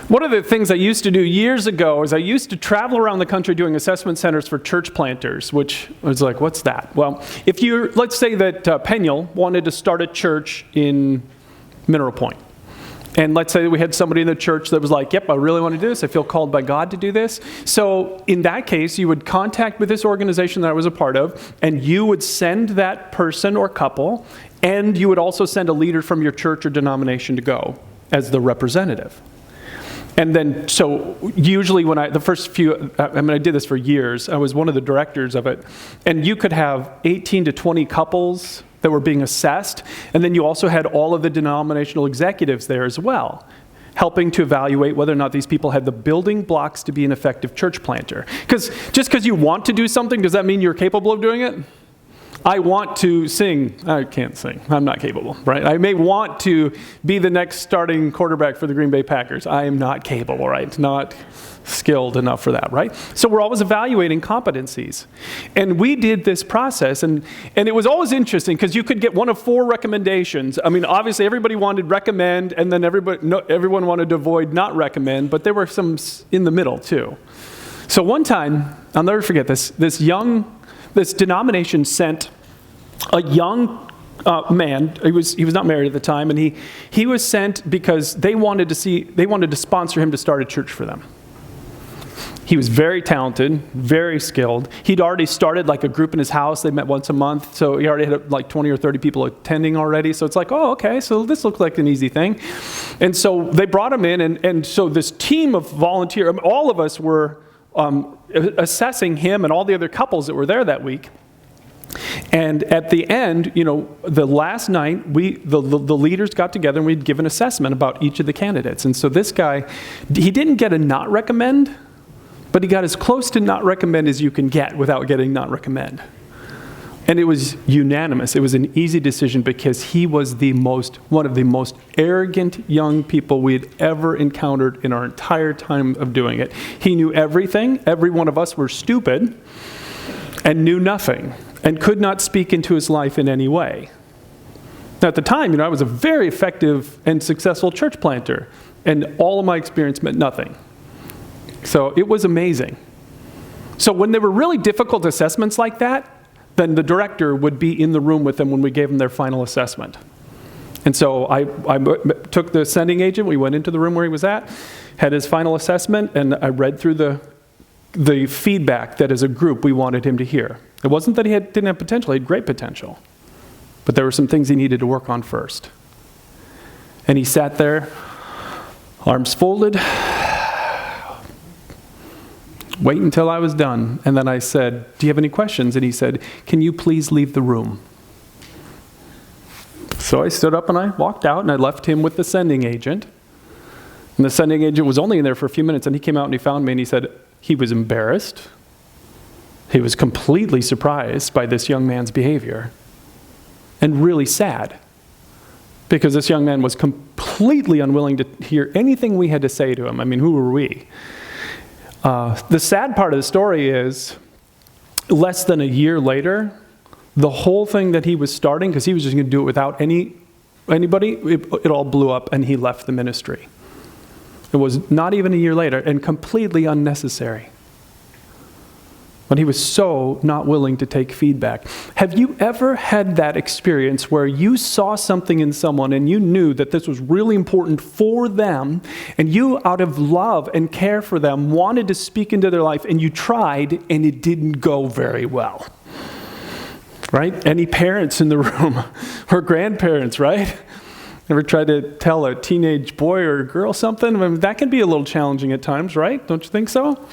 One of the things I used to do years ago is I used to travel around the country doing assessment centers for church planters, which was like, what's that? Well, let's say that Peniel wanted to start a church in Mineral Point. And let's say we had somebody in the church that was like, yep, I really want to do this. I feel called by God to do this. So in that case, you would contact with this organization that I was a part of, and you would send that person or couple, and you would also send a leader from your church or denomination to go as the representative. And then, so usually when I did this for years, I was one of the directors of it, and you could have 18 to 20 couples that were being assessed, and then you also had all of the denominational executives there as well, helping to evaluate whether or not these people had the building blocks to be an effective church planter. Because just because you want to do something, does that mean you're capable of doing it? I want to sing. I can't sing. I'm not capable, right? I may want to be the next starting quarterback for the Green Bay Packers. I am not capable, right? Not skilled enough for that, right? So we're always evaluating competencies. And we did this process, and it was always interesting because you could get one of 4 recommendations. I mean, obviously everybody wanted recommend, and then everyone wanted to avoid not recommend, but there were some in the middle too. So one time, I'll never forget this denomination sent a young man. He was not married at the time, and he was sent because they wanted to sponsor him to start a church for them. He was very talented, very skilled. He'd already started like a group in his house. They met once a month, so he already had like 20 or 30 people attending already. So it's like, oh, okay, so this looks like an easy thing. And so they brought him in, and so this team of volunteers, all of us were assessing him and all the other couples that were there that week. And at the end, the last night, the leaders got together and we'd give an assessment about each of the candidates. And so this guy, he didn't get a not recommend, but he got as close to not recommend as you can get without getting not recommend. And it was unanimous. It was an easy decision because he was one of the most arrogant young people we'd ever encountered in our entire time of doing it. He knew everything. Every one of us were stupid and knew nothing and could not speak into his life in any way. Now, at the time, I was a very effective and successful church planter, and all of my experience meant nothing. So it was amazing. So when there were really difficult assessments like that, then the director would be in the room with them when we gave them their final assessment. And so I took the sending agent, we went into the room where he was at, had his final assessment, and I read through the feedback that as a group we wanted him to hear. It wasn't that he didn't have potential, he had great potential. But there were some things he needed to work on first. And he sat there, arms folded, wait until I was done. And then I said, do you have any questions? And he said, can you please leave the room? So I stood up and I walked out and I left him with the sending agent. And the sending agent was only in there for a few minutes, and he came out and he found me and he said he was embarrassed. He was completely surprised by this young man's behavior and really sad because this young man was completely unwilling to hear anything we had to say to him. I mean, who were we? The sad part of the story is, less than a year later, the whole thing that he was starting, because he was just going to do it without anybody, it all blew up and he left the ministry. It was not even a year later and completely unnecessary. But he was so not willing to take feedback. Have you ever had that experience where you saw something in someone and you knew that this was really important for them, and you, out of love and care for them, wanted to speak into their life, and you tried and it didn't go very well? Right? Any parents in the room or grandparents, right? Ever tried to tell a teenage boy or girl something? I mean, that can be a little challenging at times, right? Don't you think so?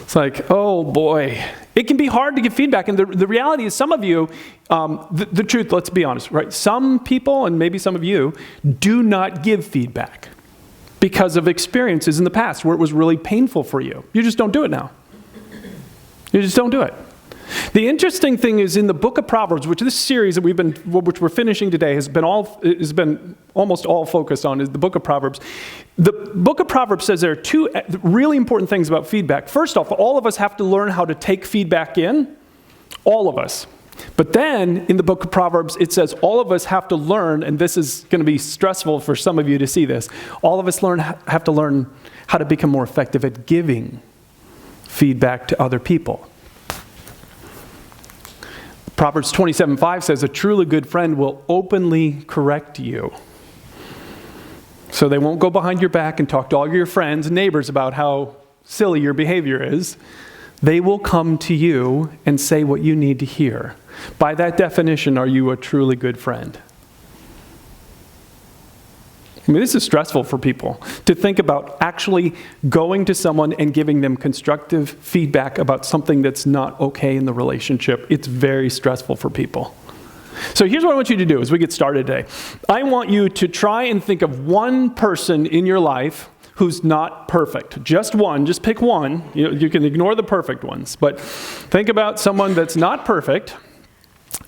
It's like, oh boy. It can be hard to give feedback. And the reality is, some of you, the truth, let's be honest, right? Some people, and maybe some of you, do not give feedback because of experiences in the past where it was really painful for you. You just don't do it now. You just don't do it. The interesting thing is, in the book of Proverbs, which this series that which we're finishing today has been almost all focused on, is the book of Proverbs. The book of Proverbs says there are 2 really important things about feedback. First off, all of us have to learn how to take feedback in. All of us. But then in the book of Proverbs, it says all of us have to learn, and this is going to be stressful for some of you to see this, all of us have to learn how to become more effective at giving feedback to other people. Proverbs 27:5 says, a truly good friend will openly correct you. So they won't go behind your back and talk to all your friends and neighbors about how silly your behavior is. They will come to you and say what you need to hear. By that definition, are you a truly good friend? I mean, this is stressful for people to think about actually going to someone and giving them constructive feedback about something that's not okay in the relationship. It's very stressful for people. So here's what I want you to do as we get started today. I want you to try and think of one person in your life who's not perfect. Just one. Just pick one. You can ignore the perfect ones. But think about someone that's not perfect.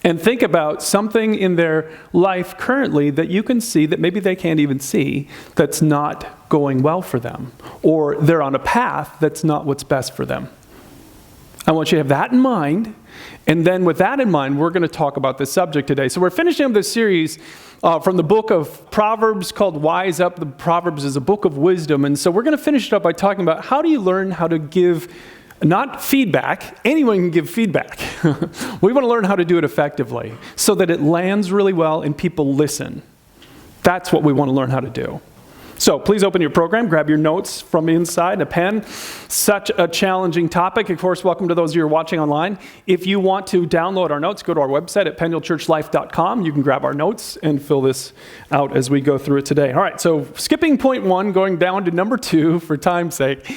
And think about something in their life currently that you can see that maybe they can't even see that's not going well for them. Or they're on a path that's not what's best for them. I want you to have that in mind. And then with that in mind, we're going to talk about this subject today. So we're finishing up this series from the book of Proverbs called Wise Up. The Proverbs is a book of wisdom. And so we're going to finish it up by talking about how do you learn how to give, not feedback. Anyone can give feedback. We want to learn how to do it effectively so that it lands really well and people listen. That's what we want to learn how to do. So please open your program, grab your notes from inside, a pen. Such a challenging topic. Of course, welcome to those of you who are watching online. If you want to download our notes, go to our website at penulchurchlife.com. You can grab our notes and fill this out as we go through it today. All right, so skipping point 1, going down to number 2 for time's sake.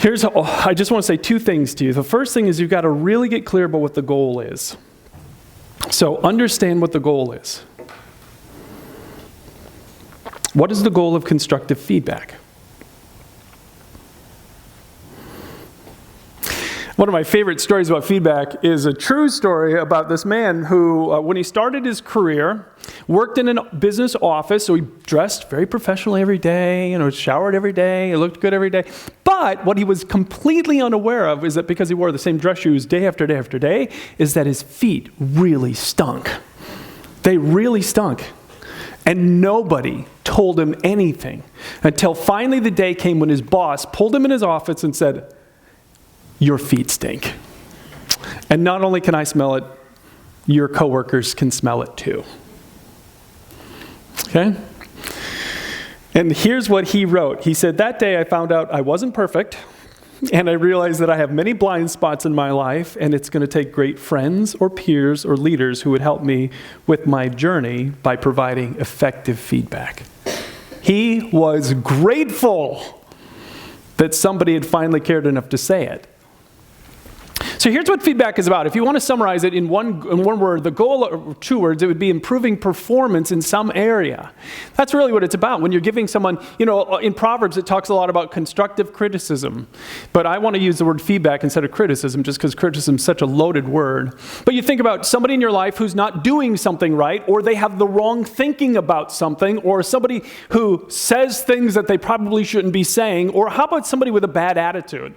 I just want to say 2 things to you. The first thing is you've got to really get clear about what the goal is. So understand what the goal is. What is the goal of constructive feedback? One of my favorite stories about feedback is a true story about this man who, when he started his career, worked in a business office, so he dressed very professionally every day, showered every day, he looked good every day. But what he was completely unaware of is that because he wore the same dress shoes day after day after day, is that his feet really stunk. They really stunk. And nobody told him anything until finally the day came when his boss pulled him in his office and said, "Your feet stink. And not only can I smell it, your coworkers can smell it too." Okay? And here's what he wrote. He said, "That day I found out I wasn't perfect, and I realized that I have many blind spots in my life, and it's going to take great friends or peers or leaders who would help me with my journey by providing effective feedback." He was grateful that somebody had finally cared enough to say it. So here's what feedback is about. If you want to summarize it in one word, the goal, or 2 words, it would be improving performance in some area. That's really what it's about. When you're giving someone, in Proverbs, it talks a lot about constructive criticism. But I want to use the word feedback instead of criticism, just because criticism is such a loaded word. But you think about somebody in your life who's not doing something right, or they have the wrong thinking about something, or somebody who says things that they probably shouldn't be saying, or how about somebody with a bad attitude?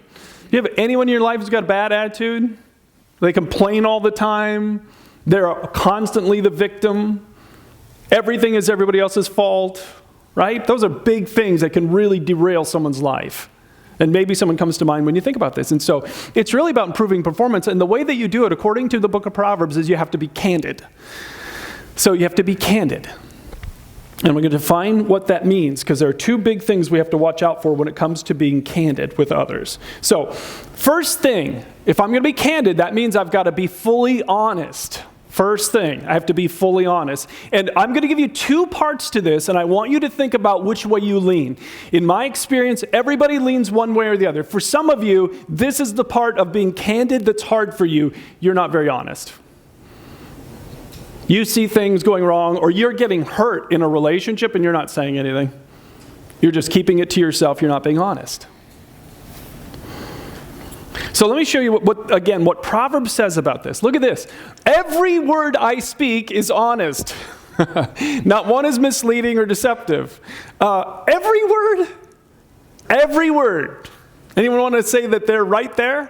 Do you have anyone in your life who's got a bad attitude? They complain all the time. They're constantly the victim. Everything is everybody else's fault, right? Those are big things that can really derail someone's life. And maybe someone comes to mind when you think about this. And so it's really about improving performance. And the way that you do it, according to the book of Proverbs, is you have to be candid. So you have to be candid. And we're going to define what that means, because there are 2 big things we have to watch out for when it comes to being candid with others. So, first thing, if I'm going to be candid, that means I've got to be fully honest. First thing, I have to be fully honest. And I'm going to give you 2 parts to this, and I want you to think about which way you lean. In my experience, everybody leans one way or the other. For some of you, this is the part of being candid that's hard for you. You're not very honest. You see things going wrong, or you're getting hurt in a relationship and you're not saying anything. You're just keeping it to yourself. You're not being honest. So let me show you what Proverbs says about this. Look at this. Every word I speak is honest. Not one is misleading or deceptive. Every word. Anyone want to say that they're right there?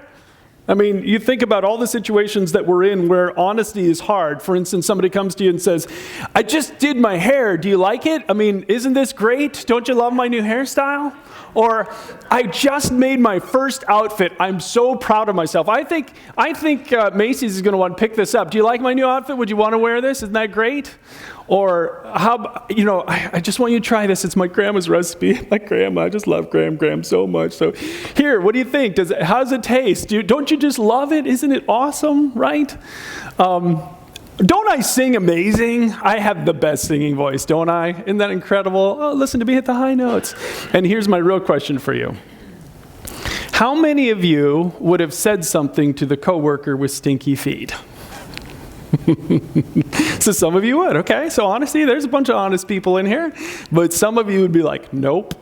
I mean, you think about all the situations that we're in where honesty is hard. For instance, somebody comes to you and says, I just did my hair. Do you like it? I mean, isn't this great? Don't you love my new hairstyle? Or, I just made my first outfit. I'm so proud of myself. I think Macy's is going to want to pick this up. Do you like my new outfit? Would you want to wear this? Isn't that great? Or, I just want you to try this. It's my grandma's recipe. My grandma, I just love Graham so much. So here, what do you think? How does it taste? Don't you just love it? Isn't it awesome, right? Don't I sing amazing? I have the best singing voice, don't I? Isn't that incredible? Oh, listen to me hit the high notes. And here's my real question for you. How many of you would have said something to the coworker with stinky feet? So some of you would, okay? So honesty, there's a bunch of honest people in here. But some of you would be like, nope,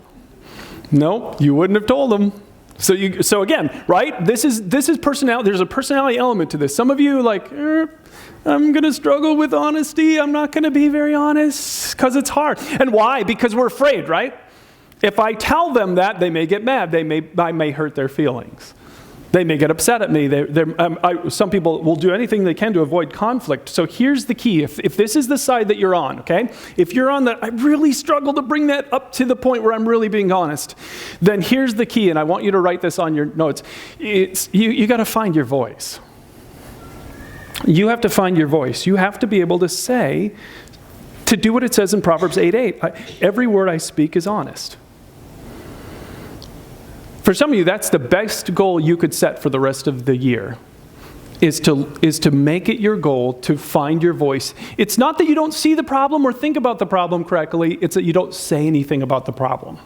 you wouldn't have told them. So again, right? This is personality. There's a personality element to this. Some of you like, I'm going to struggle with honesty. I'm not going to be very honest because it's hard. And why? Because we're afraid, right? If I tell them that, they may get mad. I may hurt their feelings. They may get upset at me. Some people will do anything they can to avoid conflict. So here's the key. If this is the side that you're on, okay? If you're on that, I really struggle to bring that up to the point where I'm really being honest, then here's the key, and I want you to write this on your notes. You got to find your voice. You have to find your voice. You have to be able to say, to do what it says in Proverbs 8:8. Every word I speak is honest. For some of you, that's the best goal you could set for the rest of the year, is to make it your goal to find your voice. It's not that you don't see the problem or think about the problem correctly, it's that you don't say anything about the problem.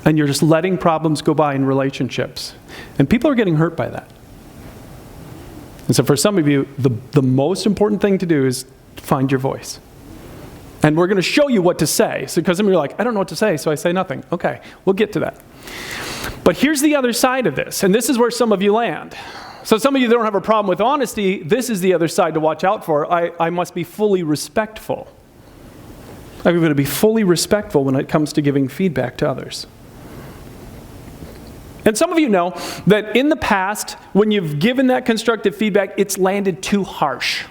And you're just letting problems go by in relationships. And people are getting hurt by that. And so for some of you, the most important thing to do is find your voice. And we're going to show you what to say. So because some of you are like, I don't know what to say, so I say nothing. Okay, we'll get to that. But here's the other side of this, and this is where some of you land. So some of you don't have a problem with honesty. This is the other side to watch out for. I must be fully respectful. I'm going to be fully respectful when it comes to giving feedback to others. And some of you know that in the past, when you've given that constructive feedback, it's landed too harsh.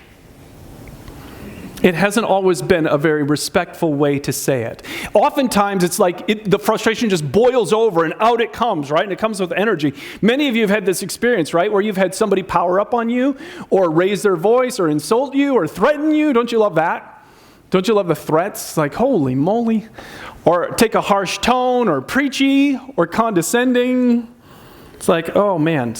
It hasn't always been a very respectful way to say it. Oftentimes, it's like the frustration just boils over and out it comes, right? And it comes with energy. Many of you have had this experience, right? Where you've had somebody power up on you or raise their voice or insult you or threaten you. Don't you love that? Don't you love the threats? Like, holy moly. Or take a harsh tone or preachy or condescending. It's like, oh man.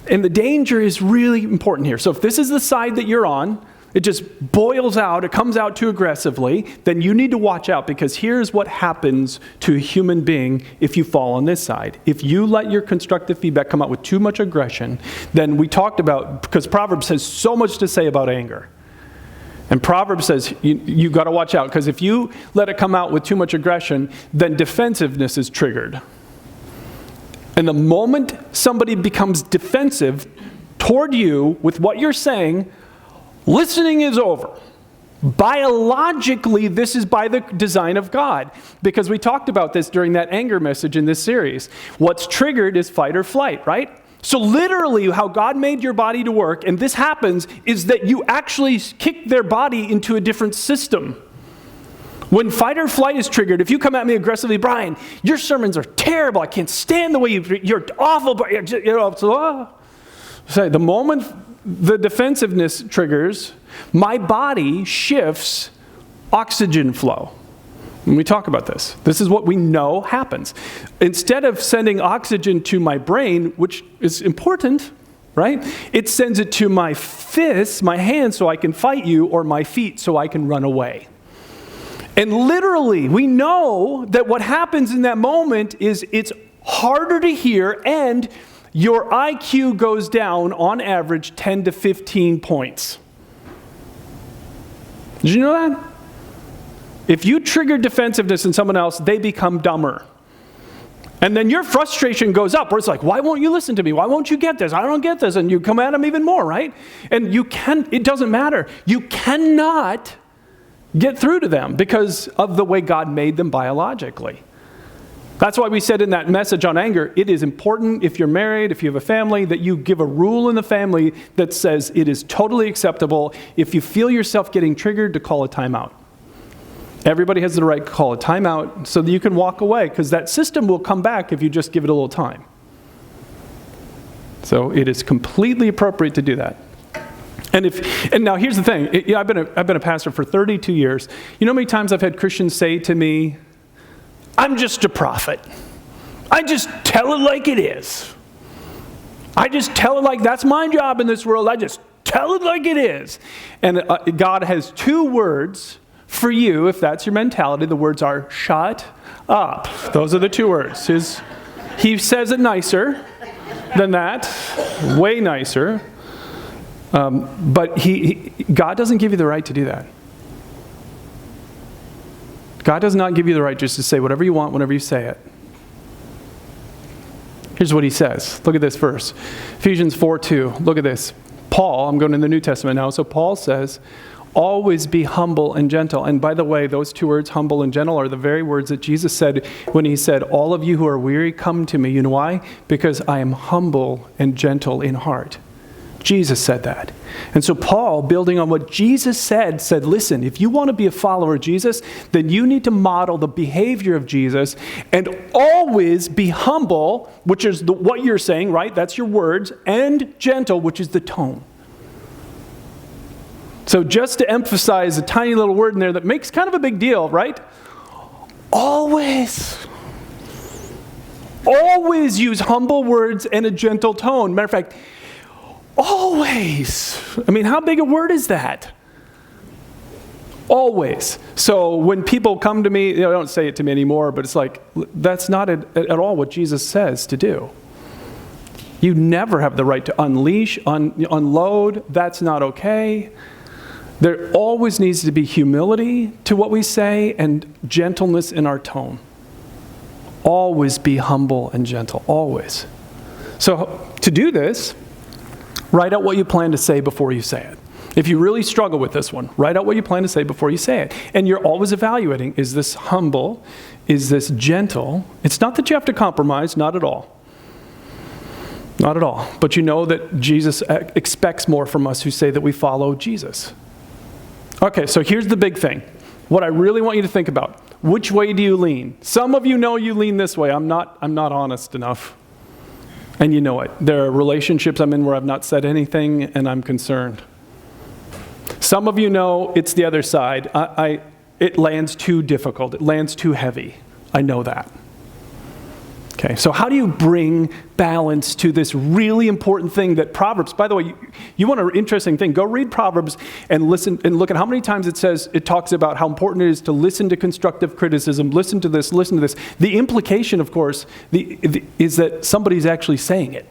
And the danger is really important here. So if this is the side that you're on, it just boils out, it comes out too aggressively, then you need to watch out, because here's what happens to a human being if you fall on this side. If you let your constructive feedback come out with too much aggression, then we talked about, because Proverbs has so much to say about anger. And Proverbs says you got to watch out, because if you let it come out with too much aggression, then defensiveness is triggered. And the moment somebody becomes defensive toward you with what you're saying, listening is over. Biologically, this is by the design of God, because we talked about this during that anger message in this series. What's triggered is fight or flight, right? So literally how God made your body to work, and this happens, is that you actually kick their body into a different system. When fight or flight is triggered, if you come at me aggressively, Brian, your sermons are terrible. I can't stand the way you're awful. So the moment the defensiveness triggers, my body shifts oxygen flow. When we talk about this, this is what we know happens. Instead of sending oxygen to my brain, which is important, right? It sends it to my fists, my hands, so I can fight you, or my feet so I can run away. And literally, we know that what happens in that moment is it's harder to hear, and your IQ goes down on average 10 to 15 points. Did you know that? If you trigger defensiveness in someone else, they become dumber. And then your frustration goes up, where it's like, why won't you listen to me? Why won't you get this? I don't get this. And you come at them even more, right? And it doesn't matter. You cannot get through to them because of the way God made them biologically. That's why we said in that message on anger, it is important if you're married, if you have a family, that you give a rule in the family that says it is totally acceptable if you feel yourself getting triggered to call a timeout. Everybody has the right to call a timeout so that you can walk away, because that system will come back if you just give it a little time. So it is completely appropriate to do that. And now here's the thing. I've been a pastor for 32 years. You know how many times I've had Christians say to me, I'm just a prophet. I just tell it like it is. I just tell it like that's my job in this world. I just tell it like it is. And God has two words for you, if that's your mentality. The words are shut up. Those are the two words. He says it nicer than that, way nicer. But God doesn't give you the right to do that. God does not give you the right just to say whatever you want whenever you say it. Here's what he says. Look at this verse. Ephesians 4:2. Look at this. Paul, I'm going in the New Testament now. So Paul says, always be humble and gentle. And by the way, those two words, humble and gentle, are the very words that Jesus said when he said, all of you who are weary, come to me. You know why? Because I am humble and gentle in heart. Jesus said that. And so Paul, building on what Jesus said, listen, if you want to be a follower of Jesus, then you need to model the behavior of Jesus and always be humble, which is what you're saying, right? That's your words, and gentle, which is the tone. So just to emphasize a tiny little word in there that makes kind of a big deal, right? Always use humble words and a gentle tone. Matter of fact, always. I mean, how big a word is that? Always. So when people come to me, they don't say it to me anymore, but it's like, that's not at all what Jesus says to do. You never have the right to unleash, unload. That's not okay. There always needs to be humility to what we say and gentleness in our tone. Always be humble and gentle. Always. So to do this, write out what you plan to say before you say it. If you really struggle with this one, write out what you plan to say before you say it. And you're always evaluating, is this humble? Is this gentle? It's not that you have to compromise, not at all. Not at all. But you know that Jesus expects more from us who say that we follow Jesus. Okay, so here's the big thing. What I really want you to think about. Which way do you lean? Some of you know you lean this way. I'm not honest enough. And you know it. There are relationships I'm in where I've not said anything and I'm concerned. Some of you know it's the other side. It lands too difficult. It lands too heavy. I know that. Okay, so how do you bring balance to this really important thing that Proverbs, by the way, you want an interesting thing, go read Proverbs and listen and look at how many times it talks about how important it is to listen to constructive criticism, listen to this, listen to this. The implication, of course, is that somebody's actually saying it.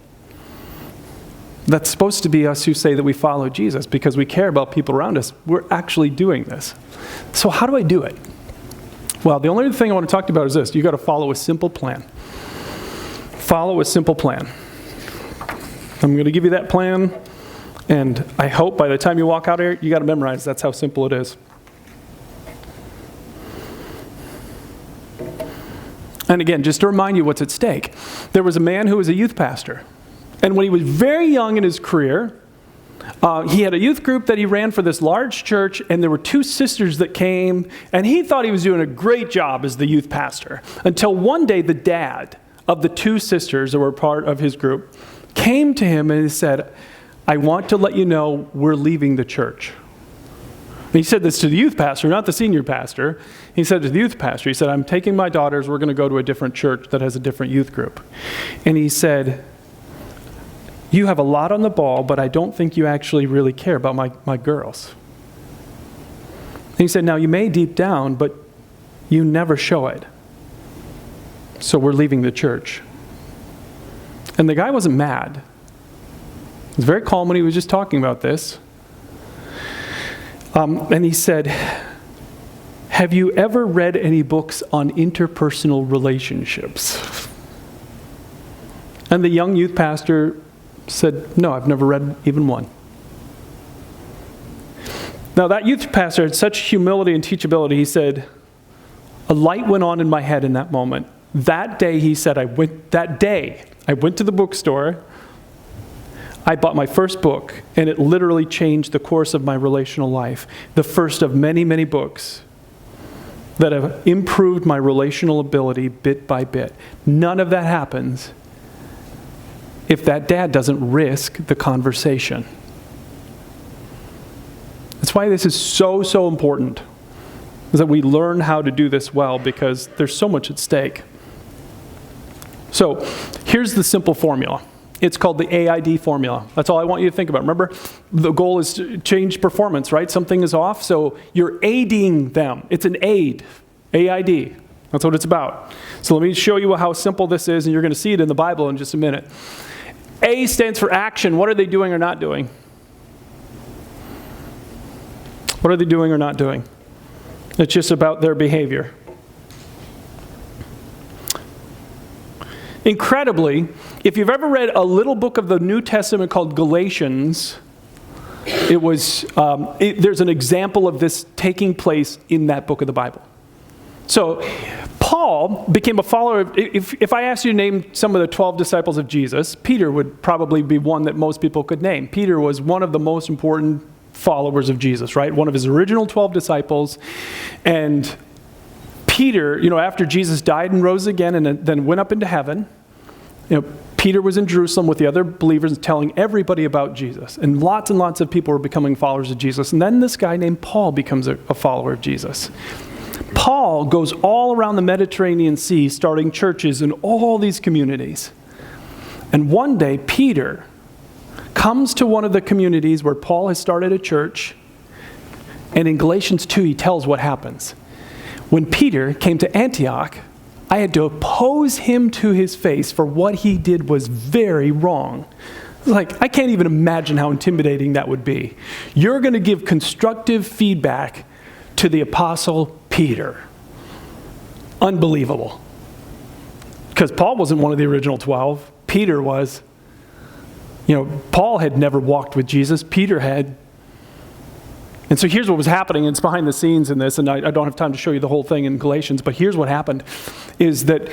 That's supposed to be us who say that we follow Jesus because we care about people around us. We're actually doing this. So how do I do it? Well, the only thing I want to talk about is this. You've got to follow a simple plan. Follow a simple plan. I'm going to give you that plan, and I hope by the time you walk out here, you got to memorize that's how simple it is. And again, just to remind you what's at stake, there was a man who was a youth pastor, and when he was very young in his career, he had a youth group that he ran for this large church, and there were two sisters that came, and he thought he was doing a great job as the youth pastor, until one day the dad of the two sisters that were part of his group came to him and he said, I want to let you know we're leaving the church. And he said this to the youth pastor, not the senior pastor. He said to the youth pastor, he said, I'm taking my daughters, we're going to go to a different church that has a different youth group. And he said, you have a lot on the ball, but I don't think you actually really care about my girls. And he said, now you may deep down, but you never show it. So we're leaving the church. And the guy wasn't mad. He was very calm when he was just talking about this. And he said, have you ever read any books on interpersonal relationships? And the young youth pastor said, no, I've never read even one. Now that youth pastor had such humility and teachability, he said, a light went on in my head in that moment. That day, he said, I went to the bookstore, I bought my first book, and it literally changed the course of my relational life. The first of many, many books that have improved my relational ability bit by bit. None of that happens if that dad doesn't risk the conversation. That's why this is so, so important, is that we learn how to do this well, because there's so much at stake. So here's the simple formula. It's called the AID formula. That's all I want you to think about. Remember, the goal is to change performance, right? Something is off, so you're aiding them. It's an aid, AID. That's what it's about. So let me show you how simple this is, and you're going to see it in the Bible in just a minute. A stands for action. What are they doing or not doing? What are they doing or not doing? It's just about their behavior. Incredibly, if you've ever read a little book of the New Testament called Galatians, there's an example of this taking place in that book of the Bible. So Paul became a follower. If I asked you to name some of the 12 disciples of Jesus, Peter would probably be one that most people could name. Peter was one of the most important followers of Jesus, right? One of his original 12 disciples. And Peter, after Jesus died and rose again and then went up into heaven, Peter was in Jerusalem with the other believers telling everybody about Jesus. And lots of people were becoming followers of Jesus. And then this guy named Paul becomes a follower of Jesus. Paul goes all around the Mediterranean Sea, starting churches in all these communities. And one day, Peter comes to one of the communities where Paul has started a church. And in Galatians 2, he tells what happens. When Peter came to Antioch, I had to oppose him to his face, for what he did was very wrong. I can't even imagine how intimidating that would be. You're going to give constructive feedback to the Apostle Peter. Unbelievable. Because Paul wasn't one of the original 12. Peter was. Paul had never walked with Jesus. Peter had. And so here's what was happening. It's behind the scenes in this, and I don't have time to show you the whole thing in Galatians, but here's what happened, is that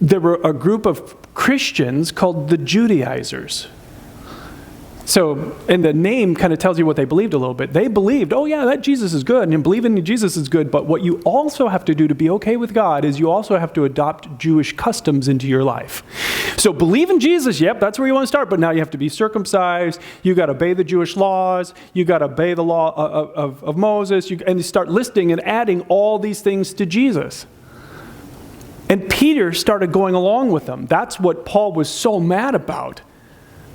there were a group of Christians called the Judaizers. So, and the name kind of tells you what they believed a little bit. They believed, oh yeah, that Jesus is good, and believing in Jesus is good, but what you also have to do to be okay with God is you also have to adopt Jewish customs into your life. So believe in Jesus, yep, that's where you want to start, but now you have to be circumcised, you got to obey the Jewish laws, you got to obey the law of Moses, and you start listing and adding all these things to Jesus. And Peter started going along with them. That's what Paul was so mad about.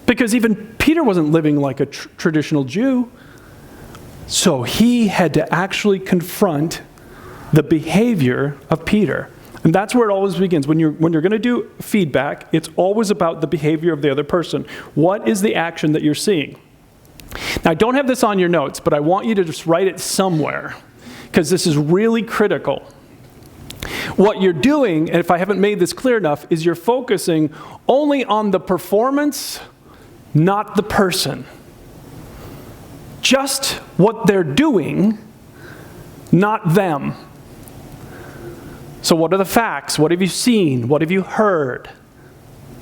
Because even Peter wasn't living like a traditional Jew. So he had to actually confront the behavior of Peter. And that's where it always begins. When you're going to do feedback, it's always about the behavior of the other person. What is the action that you're seeing? Now, I don't have this on your notes, but I want you to just write it somewhere, because this is really critical. What you're doing, and if I haven't made this clear enough, is you're focusing only on the performance, not the person. Just what they're doing, not them. So what are the facts? What have you seen? What have you heard?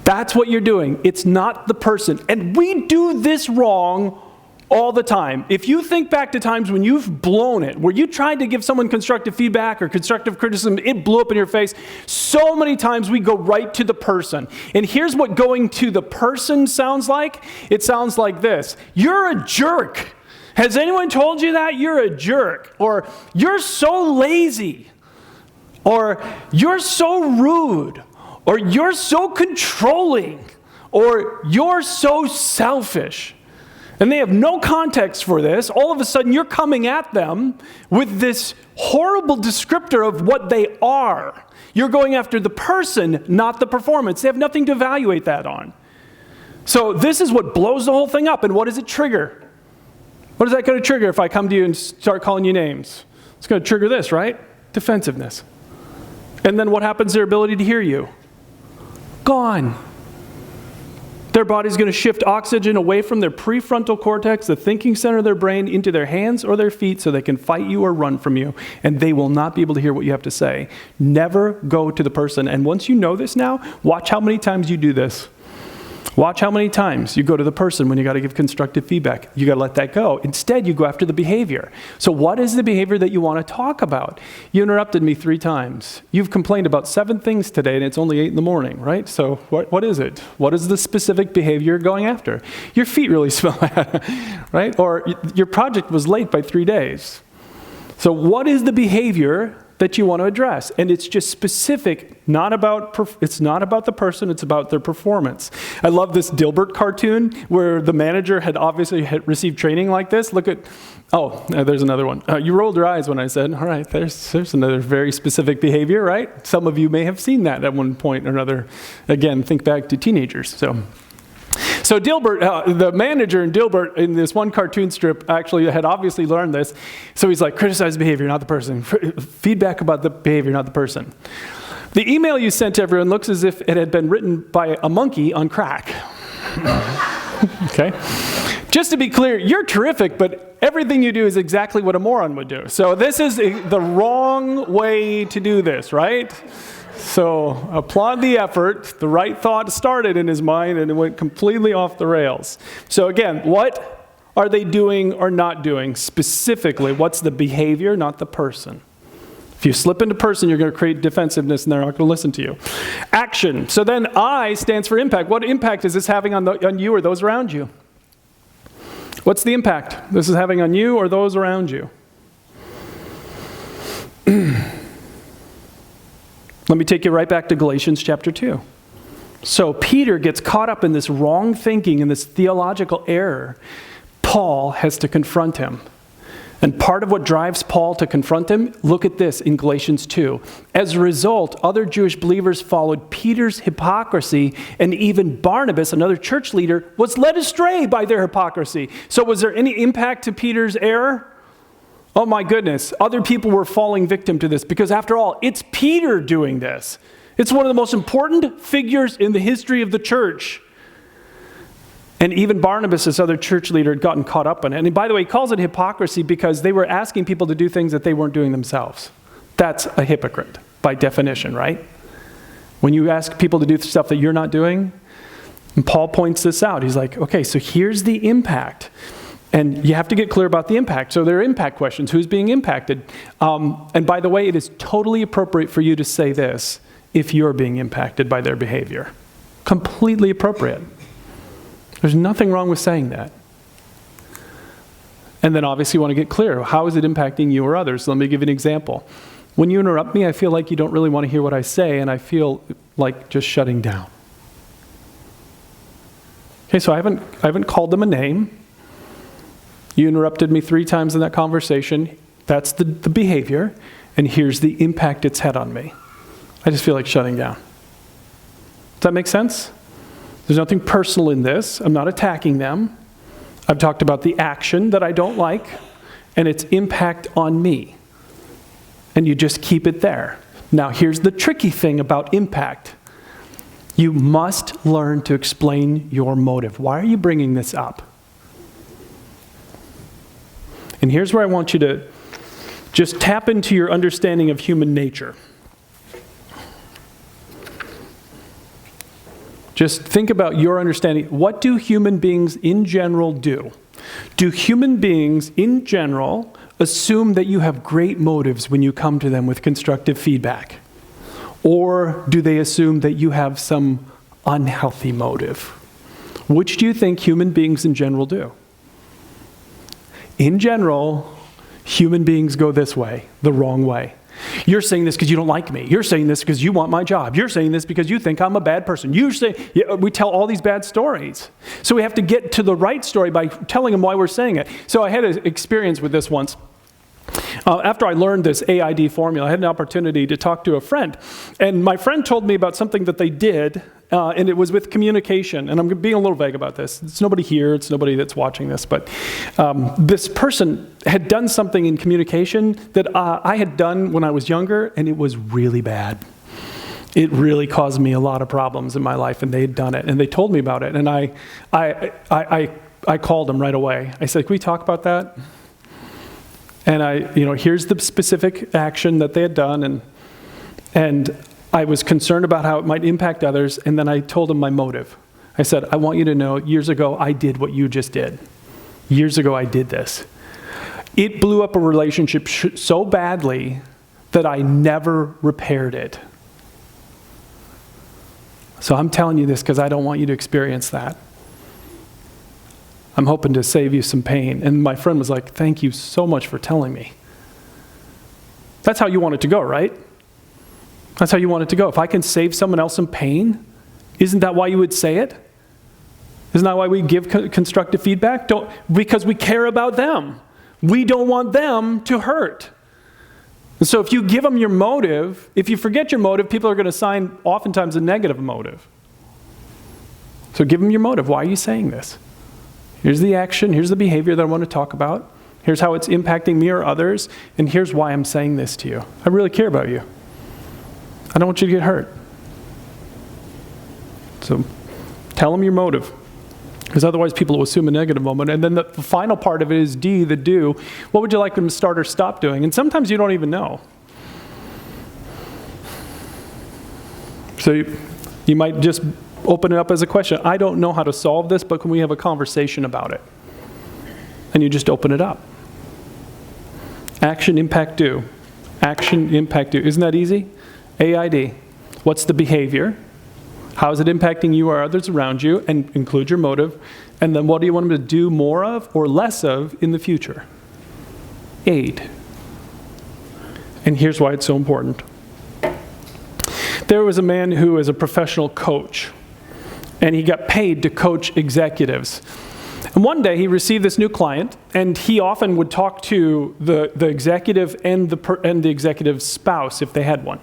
That's what you're doing. It's not the person. And we do this wrong all the time. If you think back to times when you've blown it, where you tried to give someone constructive feedback or constructive criticism, it blew up in your face. So many times we go right to the person. And here's what going to the person sounds like. It sounds like this. You're a jerk. Has anyone told you that? You're a jerk. Or you're so lazy. Or you're so rude. Or you're so controlling. Or you're so selfish. And they have no context for this. All of a sudden, you're coming at them with this horrible descriptor of what they are. You're going after the person, not the performance. They have nothing to evaluate that on. So this is what blows the whole thing up. And what does it trigger? What is that going to trigger if I come to you and start calling you names? It's going to trigger this, right? Defensiveness. And then what happens to their ability to hear you? Gone. Their body's going to shift oxygen away from their prefrontal cortex, the thinking center of their brain, into their hands or their feet so they can fight you or run from you, and they will not be able to hear what you have to say. Never go to the person. And once you know this now, watch how many times you do this. Watch how many times you go to the person when you got to give constructive feedback. You got to let that go. Instead, you go after the behavior. So what is the behavior that you want to talk about? You interrupted me 3 times. You've complained about 7 things today, and it's only 8 in the morning, right? So what is it? What is the specific behavior you're going after? Your feet really smell bad, right? Or your project was late by 3 days. So what is the behavior that you want to address? And it's just specific, it's not about the person, it's about their performance. I love this Dilbert cartoon where the manager had obviously received training like this. Look at, there's another one. You rolled your eyes when I said, all right, there's another very specific behavior, right? Some of you may have seen that at one point or another. Again, think back to teenagers. So Dilbert, the manager in Dilbert in this one cartoon strip actually had obviously learned this. So he's like, criticize behavior, not the person. Feedback about the behavior, not the person. The email you sent to everyone looks as if it had been written by a monkey on crack. Okay? Just to be clear, you're terrific, but everything you do is exactly what a moron would do. So this is the wrong way to do this, right? So applaud the effort. The right thought started in his mind and it went completely off the rails. So again, what are they doing or not doing specifically? What's the behavior, not the person? If you slip into person, you're going to create defensiveness and they're not going to listen to you. Action. So then I stands for impact. What impact is this having on you or those around you? What's the impact this is having on you or those around you? Let me take you right back to Galatians chapter 2. So Peter gets caught up in this wrong thinking and this theological error. Paul has to confront him. And part of what drives Paul to confront him, look at this in Galatians 2. As a result, other Jewish believers followed Peter's hypocrisy, and even Barnabas, another church leader, was led astray by their hypocrisy. So was there any impact to Peter's error? Oh my goodness, other people were falling victim to this because after all, it's Peter doing this. It's one of the most important figures in the history of the church. And even Barnabas, this other church leader, had gotten caught up in it. And by the way, he calls it hypocrisy because they were asking people to do things that they weren't doing themselves. That's a hypocrite by definition, right? When you ask people to do stuff that you're not doing, and Paul points this out. He's like, okay, so here's the impact. And you have to get clear about the impact. So there are impact questions. Who's being impacted? And by the way, it is totally appropriate for you to say this if you're being impacted by their behavior. Completely appropriate. There's nothing wrong with saying that. And then obviously you want to get clear. How is it impacting you or others? Let me give you an example. When you interrupt me, I feel like you don't really want to hear what I say, and I feel like just shutting down. Okay, so I haven't called them a name. You interrupted me 3 times in that conversation. That's the behavior. And here's the impact it's had on me. I just feel like shutting down. Does that make sense? There's nothing personal in this. I'm not attacking them. I've talked about the action that I don't like and its impact on me. And you just keep it there. Now, here's the tricky thing about impact. You must learn to explain your motive. Why are you bringing this up? And here's where I want you to just tap into your understanding of human nature. Just think about your understanding. What do human beings in general do? Do human beings in general assume that you have great motives when you come to them with constructive feedback? Or do they assume that you have some unhealthy motive? Which do you think human beings in general do? In general, human beings go this way, the wrong way. You're saying this because you don't like me. You're saying this because you want my job. You're saying this because you think I'm a bad person. We tell all these bad stories. So we have to get to the right story by telling them why we're saying it. So I had an experience with this once. After I learned this AID formula, I had an opportunity to talk to a friend. And my friend told me about something that they did, and it was with communication. And I'm being a little vague about this. It's nobody here. It's nobody that's watching this. But this person had done something in communication that I had done when I was younger, and it was really bad. It really caused me a lot of problems in my life, and they'd done it, and they told me about it, and I called them right away. I said, can we talk about that? And here's the specific action that they had done, and I was concerned about how it might impact others, and then I told them my motive. I said, I want you to know, years ago, I did what you just did. Years ago, I did this. It blew up a relationship so badly that I never repaired it. So I'm telling you this because I don't want you to experience that. I'm hoping to save you some pain. And my friend was like, thank you so much for telling me. That's how you want it to go, right? That's how you want it to go. If I can save someone else some pain, isn't that why you would say it? Isn't that why we give constructive feedback? Because we care about them. We don't want them to hurt. And so if you give them your motive, if you forget your motive, people are going to assign oftentimes a negative motive. So give them your motive. Why are you saying this? Here's the action. Here's the behavior that I want to talk about. Here's how it's impacting me or others. And here's why I'm saying this to you. I really care about you. I don't want you to get hurt. So tell them your motive. Because otherwise people will assume a negative moment. And then the final part of it is D, the do. What would you like them to start or stop doing? And sometimes you don't even know. So you might just open it up as a question. I don't know how to solve this, but can we have a conversation about it? And you just open it up. Action, impact, do. Action, impact, do. Isn't that easy? AID. What's the behavior? How is it impacting you or others around you? And include your motive. And then what do you want them to do more of or less of in the future? Aid. And here's why it's so important. There was a man who was a professional coach, and he got paid to coach executives. And one day he received this new client, and he often would talk to the executive and the executive's spouse if they had one.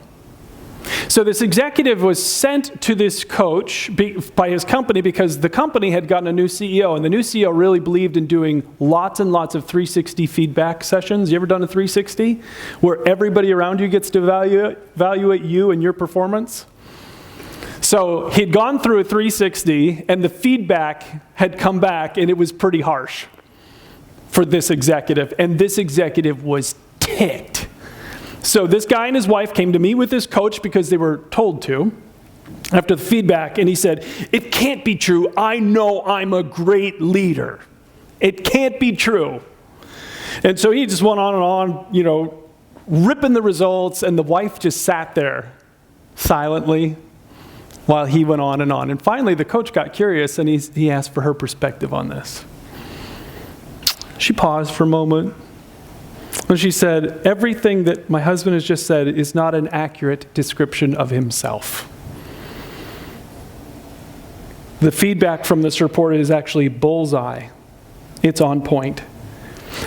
So this executive was sent to this coach by his company because the company had gotten a new CEO, and the new CEO really believed in doing lots and lots of 360 feedback sessions. You ever done a 360? Where everybody around you gets to evaluate you and your performance? So he'd gone through a 360, and the feedback had come back, and it was pretty harsh for this executive, and this executive was ticked. So this guy and his wife came to meet with this coach because they were told to after the feedback, and he said, it can't be true. I know I'm a great leader. It can't be true. And so he just went on and on, ripping the results, and the wife just sat there silently while he went on and on. And finally, the coach got curious, and he asked for her perspective on this. She paused for a moment. And she said, everything that my husband has just said is not an accurate description of himself. The feedback from this report is actually bullseye. It's on point.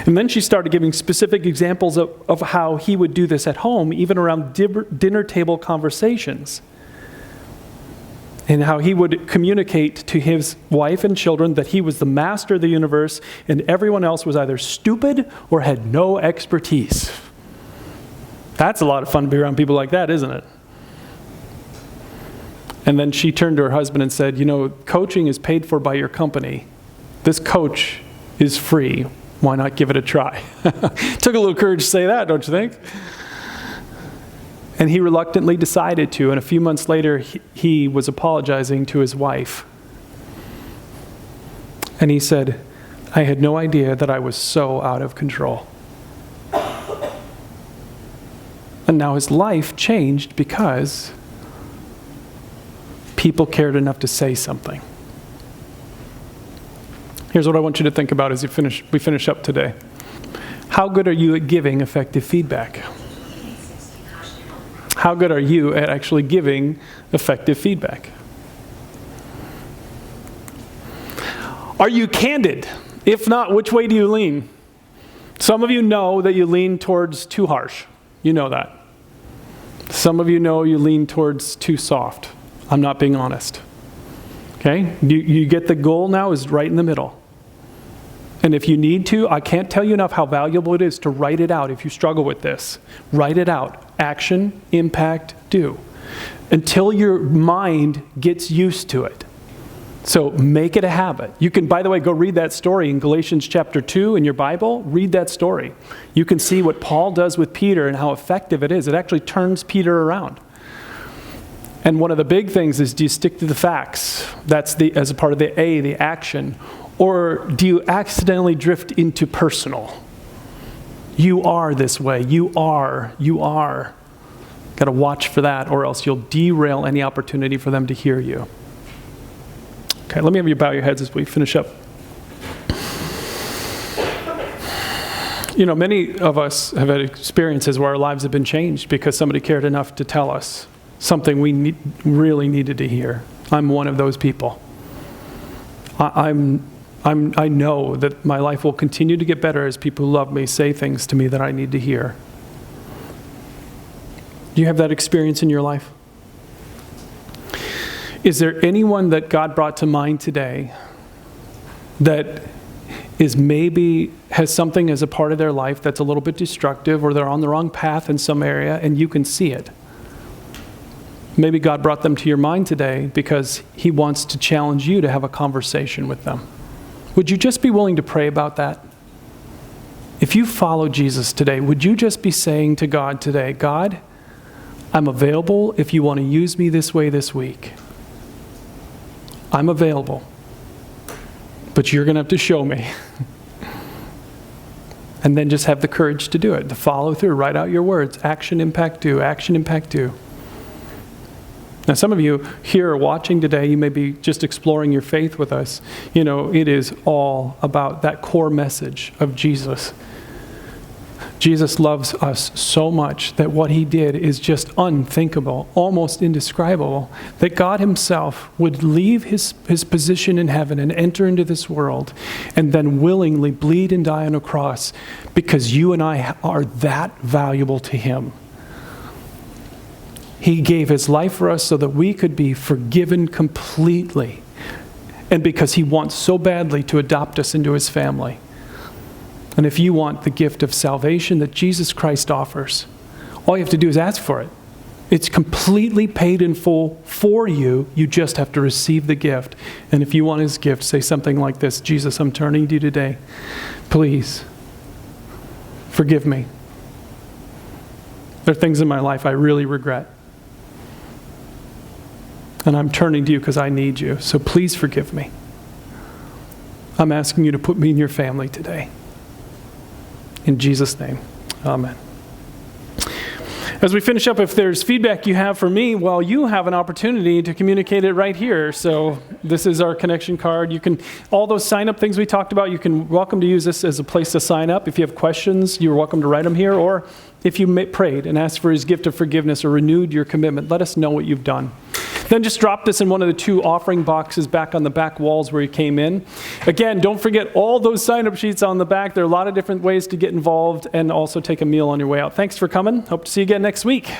And then she started giving specific examples of how he would do this at home, even around dinner table conversations. And how he would communicate to his wife and children that he was the master of the universe and everyone else was either stupid or had no expertise. That's a lot of fun to be around people like that, isn't it? And then she turned to her husband and said, coaching is paid for by your company. This coach is free. Why not give it a try? Took a little courage to say that, don't you think? And he reluctantly decided to, and a few months later, he was apologizing to his wife. And he said, I had no idea that I was so out of control. And now his life changed because people cared enough to say something. Here's what I want you to think about as we finish up today. How good are you at giving effective feedback? How good are you at actually giving effective feedback? Are you candid? If not, which way do you lean? Some of you know that you lean towards too harsh. You know that. Some of you know you lean towards too soft. I'm not being honest. Okay? You get the goal now is right in the middle. And if you need to, I can't tell you enough how valuable it is to write it out if you struggle with this. Write it out. Action, impact, do. until your mind gets used to it. So make it a habit. You can, by the way, go read that story in Galatians chapter 2 in your Bible. Read that story. You can see what Paul does with Peter and how effective it is. It actually turns Peter around. And one of the big things is, do you stick to the facts? That's as a part of the action. Or do you accidentally drift into personal? You are this way. You are. Got to watch for that, or else you'll derail any opportunity for them to hear you. Okay, let me have you bow your heads as we finish up. You know, many of us have had experiences where our lives have been changed because somebody cared enough to tell us something we really needed to hear. I'm one of those people. I know that my life will continue to get better as people who love me say things to me that I need to hear. Do you have that experience in your life? Is there anyone that God brought to mind today that is maybe has something as a part of their life that's a little bit destructive, or they're on the wrong path in some area and you can see it? Maybe God brought them to your mind today because He wants to challenge you to have a conversation with them. Would you just be willing to pray about that? If you follow Jesus today, would you just be saying to God today, God, I'm available if you want to use me this way this week. I'm available, but you're going to have to show me. And then just have the courage to do it, to follow through, write out your words. Action, impact, do. Action, impact, do. Now, some of you here are watching today, you may be just exploring your faith with us. You know, it is all about that core message of Jesus. Jesus loves us so much that what He did is just unthinkable, almost indescribable, that God Himself would leave His position in heaven and enter into this world and then willingly bleed and die on a cross because you and I are that valuable to Him. He gave His life for us so that we could be forgiven completely, and because He wants so badly to adopt us into His family. And if you want the gift of salvation that Jesus Christ offers, all you have to do is ask for it. It's completely paid in full for you. You just have to receive the gift. And if you want His gift, say something like this: Jesus, I'm turning to you today. Please, forgive me. There are things in my life I really regret. And I'm turning to you because I need you. So please forgive me. I'm asking you to put me in your family today. In Jesus' name, amen. As we finish up, if there's feedback you have for me, well, you have an opportunity to communicate it right here. So this is our connection card. You can, all those sign-up things we talked about, welcome to use this as a place to sign up. If you have questions, you're welcome to write them here. Or if you prayed and asked for His gift of forgiveness or renewed your commitment, let us know what you've done. Then just drop this in one of the 2 offering boxes back on the back walls where you came in. Again, don't forget all those sign-up sheets on the back. There are a lot of different ways to get involved and also take a meal on your way out. Thanks for coming. Hope to see you again next week.